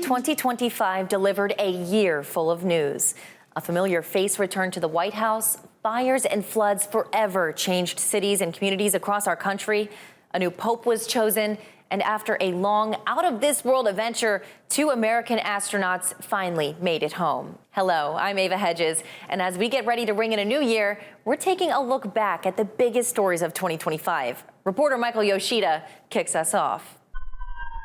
"2025 delivered a year full of news. A familiar face returned to the White House. Fires and floods forever changed cities and communities across our country. A new pope was chosen. And after a long, out-of-this-world adventure, 2 American astronauts finally made it home. Hello, I'm Ava Hedges. And as we get ready to ring in a new year, we're taking a look back at the biggest stories of 2025. Reporter Michael Yoshida kicks us off.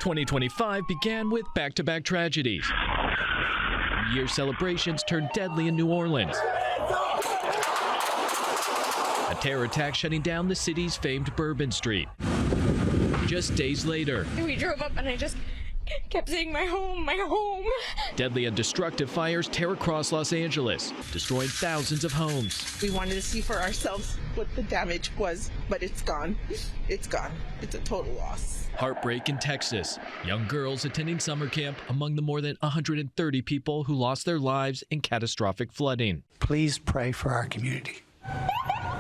2025 began with back-to-back tragedies. New Year's celebrations turned deadly in New Orleans. A terror attack shutting down the city's famed Bourbon Street. Just days later, we drove up and I just kept saying, my home, my home. Deadly and destructive fires tear across Los Angeles, destroying thousands of homes. We wanted to see for ourselves what the damage was, but it's gone. It's gone. It's a total loss. Heartbreak in Texas. Young girls attending summer camp among the more than 130 people who lost their lives in catastrophic flooding. Please pray for our community.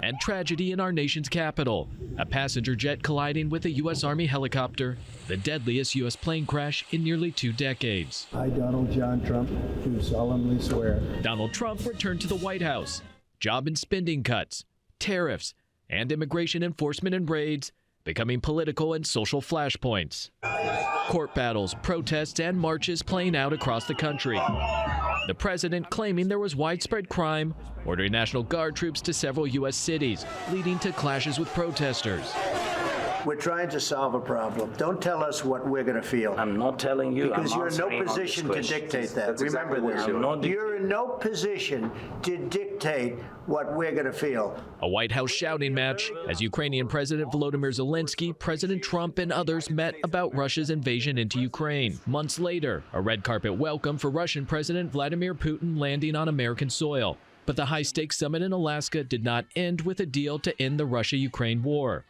And tragedy in our nation's capital. A passenger jet colliding with a U.S. Army helicopter, the deadliest U.S. plane crash in nearly 2 decades. I, Donald John Trump, do solemnly swear. Donald Trump returned to the White House. Job and spending cuts, tariffs, and immigration enforcement and raids becoming political and social flashpoints. Court battles, protests, and marches playing out across the country. The president claiming there was widespread crime, ordering National Guard troops to several U.S. cities, leading to clashes with protesters. We're trying to solve a problem. Don't tell us what we're going to feel. I'm not telling you. Because you're in no position to dictate that. Remember this. You're in no position to dictate what we're going to feel. A White House shouting match as Ukrainian President Volodymyr Zelensky, President Trump, and others met about Russia's invasion into Ukraine. Months later, a red carpet welcome for Russian President Vladimir Putin landing on American soil. But the high-stakes summit in Alaska did not end with a deal to end the Russia-Ukraine war.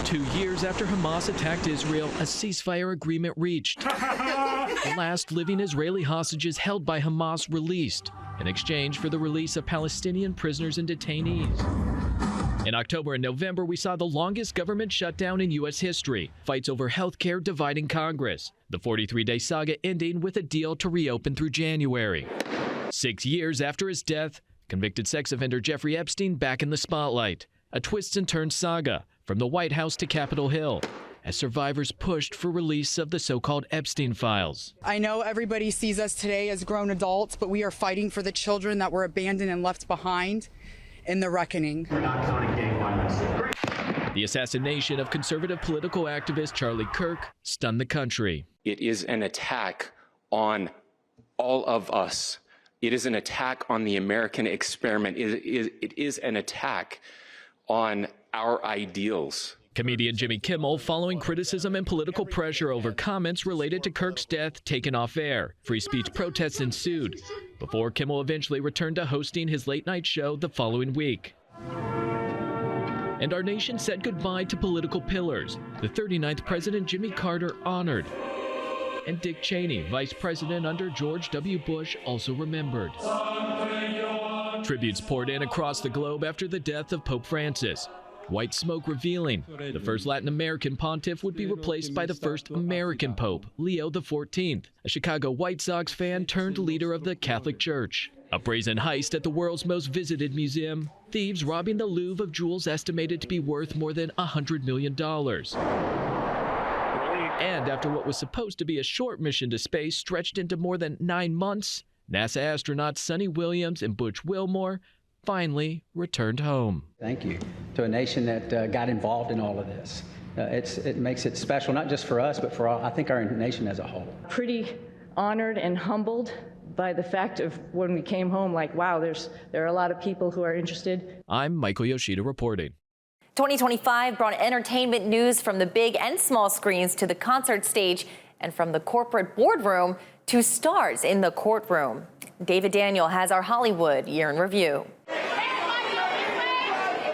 2 years after Hamas attacked Israel, a ceasefire agreement reached. The last living Israeli hostages held by Hamas released in exchange for the release of Palestinian prisoners and detainees. In October and November, we saw the longest government shutdown in U.S. history, fights over health care dividing Congress, the 43-day saga ending with a deal to reopen through January. 6 years after his death, convicted sex offender Jeffrey Epstein back in the spotlight. A twists and turns saga from the White House to Capitol Hill as survivors pushed for release of the so-called Epstein files. I know everybody sees us today as grown adults, but we are fighting for the children that were abandoned and left behind in the reckoning. We're not counting gang violence. The assassination of conservative political activist Charlie Kirk stunned the country. It is an attack on all of us. It is an attack on the American experiment. It is an attack on our ideals. Comedian Jimmy Kimmel, following criticism and political pressure over comments related to Kirk's death, taken off air. Free speech protests ensued before Kimmel eventually returned to hosting his late-night show the following week. And our nation said goodbye to political pillars. The 39th President Jimmy Carter honored. And Dick Cheney, vice president under George W. Bush, also remembered. Tributes poured in across the globe after the death of Pope Francis. White smoke revealing the first Latin American pontiff would be replaced by the first American Pope, Leo XIV, a Chicago White Sox fan turned leader of the Catholic Church. A brazen heist at the world's most visited museum, thieves robbing the Louvre of jewels estimated to be worth more than $100 million. And after what was supposed to be a short mission to space stretched into more than 9 months, NASA astronauts Sonny Williams and Butch Wilmore finally returned home. Thank you to a nation that got involved in all of this. It makes it special, not just for us, but for I think our nation as a whole. Pretty honored and humbled by the fact of when we came home, like, wow, there are a lot of people who are interested. I'm Michael Yoshida reporting. 2025 brought entertainment news from the big and small screens to the concert stage and from the corporate boardroom to stars in the courtroom. David Daniel has our Hollywood Year in Review.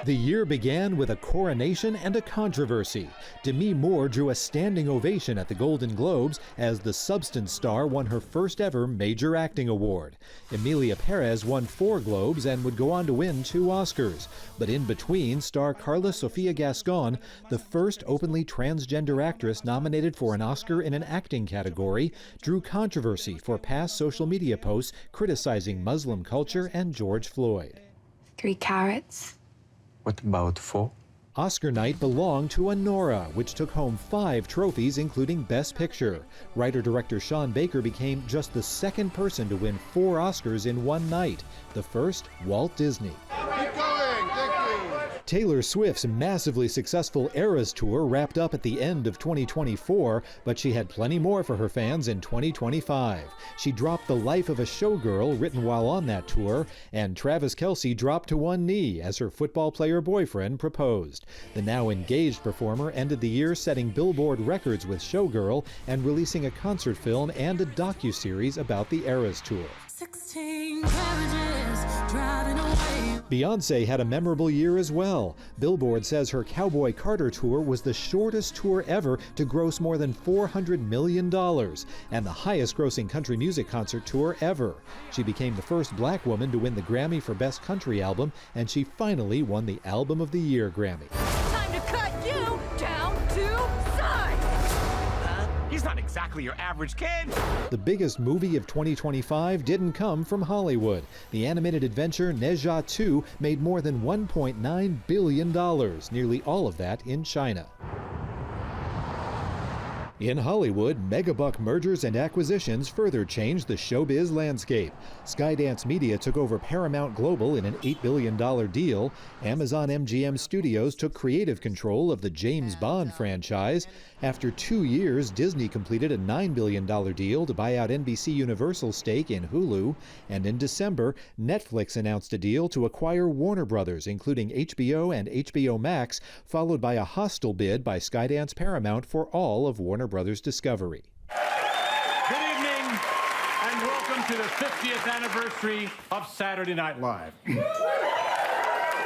The year began with a coronation and a controversy. Demi Moore drew a standing ovation at the Golden Globes as the Substance star won her first ever major acting award. Emilia Perez won 4 Globes and would go on to win 2 Oscars. But in between, star Carla Sofia Gascon, the first openly transgender actress nominated for an Oscar in an acting category, drew controversy for past social media posts criticizing Muslim culture and George Floyd. 3 carrots. What about 4? Oscar night belonged to Anora, which took home 5 trophies, including Best Picture. Writer-director Sean Baker became just the second person to win 4 Oscars in one night. The first, Walt Disney. Taylor Swift's massively successful Eras Tour wrapped up at the end of 2024, but she had plenty more for her fans in 2025. She dropped The Life of a Showgirl, written while on that tour, and Travis Kelce dropped to one knee as her football player boyfriend proposed. The now engaged performer ended the year setting Billboard records with Showgirl and releasing a concert film and a docuseries about the Eras Tour. 16 carriages driving away. Beyonce had a memorable year as well. Billboard says her Cowboy Carter tour was the shortest tour ever to gross more than $400 million and the highest grossing country music concert tour ever. She became the first black woman to win the Grammy for Best Country Album, and she finally won the Album of the Year Grammy. Time to cut you down to size. He's not exactly your average kid. The biggest movie of 2025 didn't come from Hollywood. The animated adventure Ne Zha 2 made more than $1.9 billion, nearly all of that in China. In Hollywood, megabuck mergers and acquisitions further changed the showbiz landscape. Skydance Media took over Paramount Global in an $8 billion deal. Amazon MGM Studios took creative control of the James Bond franchise. After 2 years, Disney completed a $9 billion deal to buy out NBC Universal's stake in Hulu. And in December, Netflix announced a deal to acquire Warner Brothers, including HBO and HBO Max, followed by a hostile bid by Skydance Paramount for all of Warner Brothers Discovery. Good evening, and welcome to the 50th anniversary of Saturday Night Live.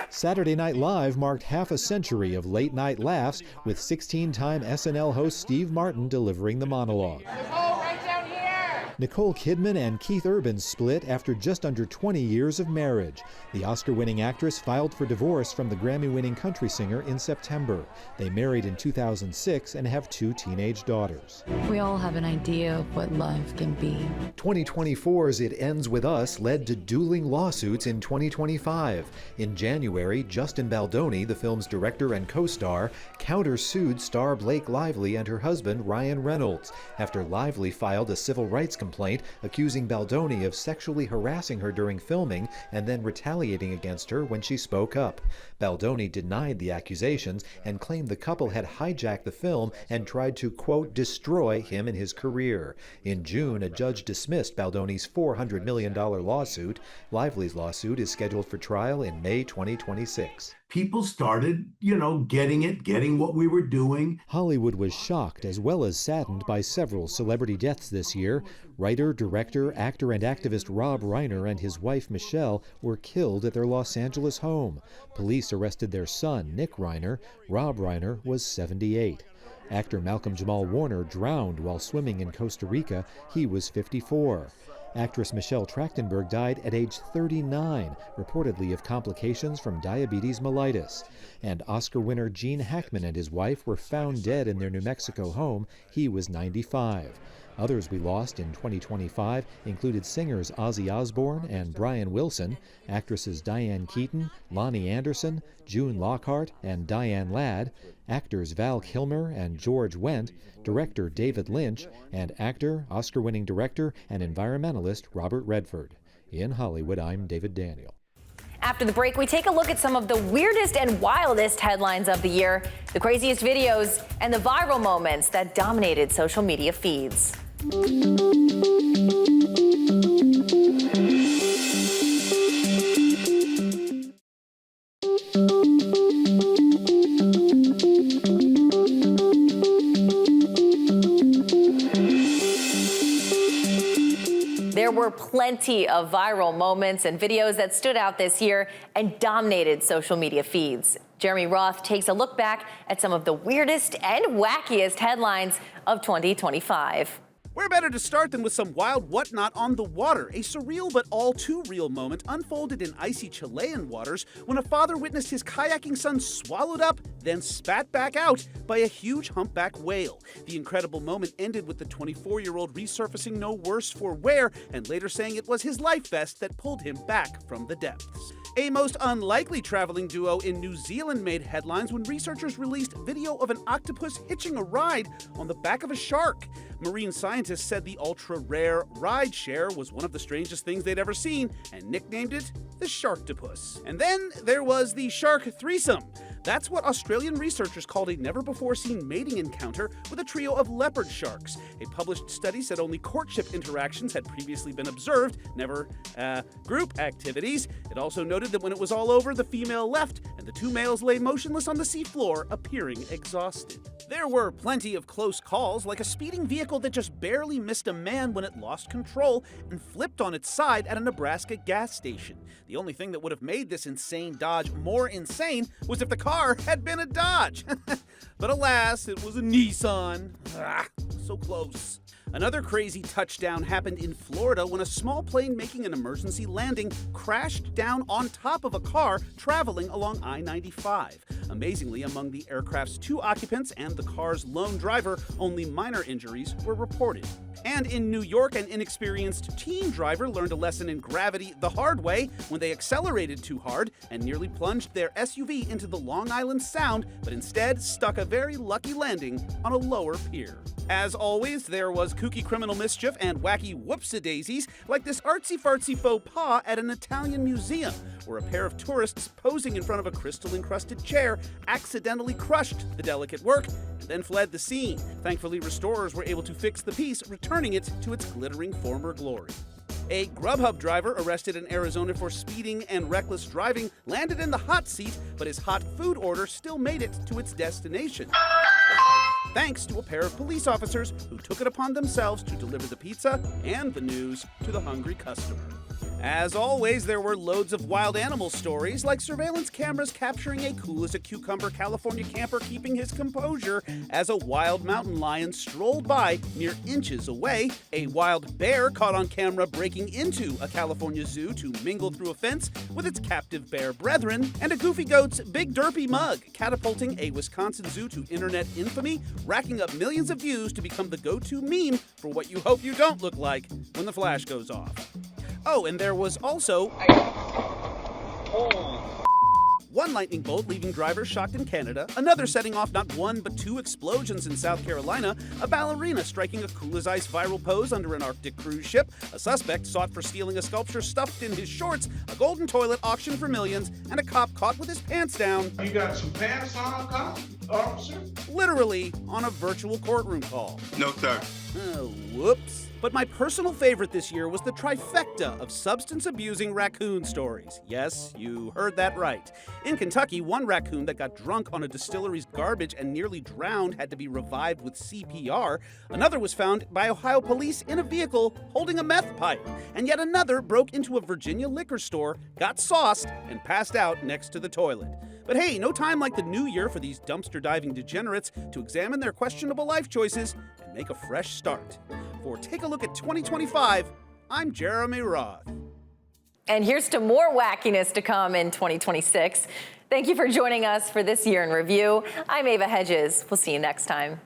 Saturday Night Live marked half a century of late-night laughs, with 16-time SNL host Steve Martin delivering the monologue. Nicole Kidman and Keith Urban split after just under 20 years of marriage. The Oscar-winning actress filed for divorce from the Grammy-winning country singer in September. They married in 2006 and have 2 teenage daughters. We all have an idea of what love can be. 2024's It Ends With Us led to dueling lawsuits in 2025. In January, Justin Baldoni, the film's director and co-star, countersued star Blake Lively and her husband Ryan Reynolds after Lively filed a civil rights complaint accusing Baldoni of sexually harassing her during filming and then retaliating against her when she spoke up. Baldoni denied the accusations and claimed the couple had hijacked the film and tried to, quote, destroy him and his career. In June, a judge dismissed Baldoni's $400 million lawsuit. Lively's lawsuit is scheduled for trial in May 2026. People started, getting what we were doing. Hollywood was shocked as well as saddened by several celebrity deaths this year. Writer, director, actor, and activist Rob Reiner and his wife Michelle were killed at their Los Angeles home. Police arrested their son, Nick Reiner. Rob Reiner was 78. Actor Malcolm Jamal Warner drowned while swimming in Costa Rica. He was 54. Actress Michelle Trachtenberg died at age 39, reportedly of complications from diabetes mellitus. And Oscar winner Gene Hackman and his wife were found dead in their New Mexico home. He was 95. Others we lost in 2025 included singers Ozzy Osbourne and Brian Wilson, actresses Diane Keaton, Lonnie Anderson, June Lockhart, and Diane Ladd, actors Val Kilmer and George Wendt, director David Lynch, and actor, Oscar-winning director, and environmentalist Robert Redford. In Hollywood, I'm David Daniel. After the break, we take a look at some of the weirdest and wildest headlines of the year, the craziest videos, and the viral moments that dominated social media feeds. There were were plenty of viral moments and videos that stood out this year and dominated social media feeds. Jeremy Roth takes a look back at some of the weirdest and wackiest headlines of 2025. Where better to start than with some wild whatnot on the water? A surreal but all too real moment unfolded in icy Chilean waters when a father witnessed his kayaking son swallowed up, then spat back out by a huge humpback whale. The incredible moment ended with the 24-year-old resurfacing no worse for wear and later saying it was his life vest that pulled him back from the depths. A most unlikely traveling duo in New Zealand made headlines when researchers released video of an octopus hitching a ride on the back of a shark. Marine scientists said the ultra-rare ride share was one of the strangest things they'd ever seen and nicknamed it the Sharktopus. And then there was the shark threesome. That's what Australian researchers called a never-before-seen mating encounter with a trio of leopard sharks. A published study said only courtship interactions had previously been observed, never group activities. It also noted that when it was all over, the female left, and the two males lay motionless on the seafloor, appearing exhausted. There were plenty of close calls, like a speeding vehicle that just barely missed a man when it lost control and flipped on its side at a Nebraska gas station. The only thing that would have made this insane Dodge more insane was if the car had been a Dodge. But alas, it was a Nissan. So close. Another crazy touchdown happened in Florida when a small plane making an emergency landing crashed down on top of a car traveling along I-95. Amazingly, among the aircraft's 2 occupants and the car's lone driver, only minor injuries were reported. And in New York, an inexperienced teen driver learned a lesson in gravity the hard way when they accelerated too hard and nearly plunged their SUV into the Long Island Sound, but instead stuck a very lucky landing on a lower pier. As always, there was kooky criminal mischief and wacky whoopsie-daisies, like this artsy-fartsy faux pas at an Italian museum, where a pair of tourists posing in front of a crystal-encrusted chair accidentally crushed the delicate work and then fled the scene. Thankfully, restorers were able to fix the piece, returning it to its glittering former glory. A Grubhub driver arrested in Arizona for speeding and reckless driving landed in the hot seat, but his hot food order still made it to its destination, thanks to a pair of police officers who took it upon themselves to deliver the pizza and the news to the hungry customer. As always, there were loads of wild animal stories, like surveillance cameras capturing a cool-as-a-cucumber California camper keeping his composure as a wild mountain lion strolled by mere inches away, a wild bear caught on camera breaking into a California zoo to mingle through a fence with its captive bear brethren, and a goofy goat's Big Derpy mug catapulting a Wisconsin zoo to internet infamy, racking up millions of views to become the go-to meme for what you hope you don't look like when the flash goes off. Oh, and there was also one lightning bolt leaving drivers shocked in Canada, another setting off not one but 2 explosions in South Carolina, a ballerina striking a cool-as-ice viral pose under an Arctic cruise ship, a suspect sought for stealing a sculpture stuffed in his shorts, a golden toilet auctioned for millions, and a cop caught with his pants down. You got some pants on, cop, officer? Literally on a virtual courtroom call. No, sir. Whoops. But my personal favorite this year was the trifecta of substance-abusing raccoon stories. Yes, you heard that right. In Kentucky, one raccoon that got drunk on a distillery's garbage and nearly drowned had to be revived with CPR. Another was found by Ohio police in a vehicle holding a meth pipe. And yet another broke into a Virginia liquor store, got sauced, and passed out next to the toilet. But hey, no time like the new year for these dumpster diving degenerates to examine their questionable life choices and make a fresh start. For Take a Look at 2025, I'm Jeremy Roth. And here's to more wackiness to come in 2026. Thank you for joining us for this year in review. I'm Ava Hedges. We'll see you next time.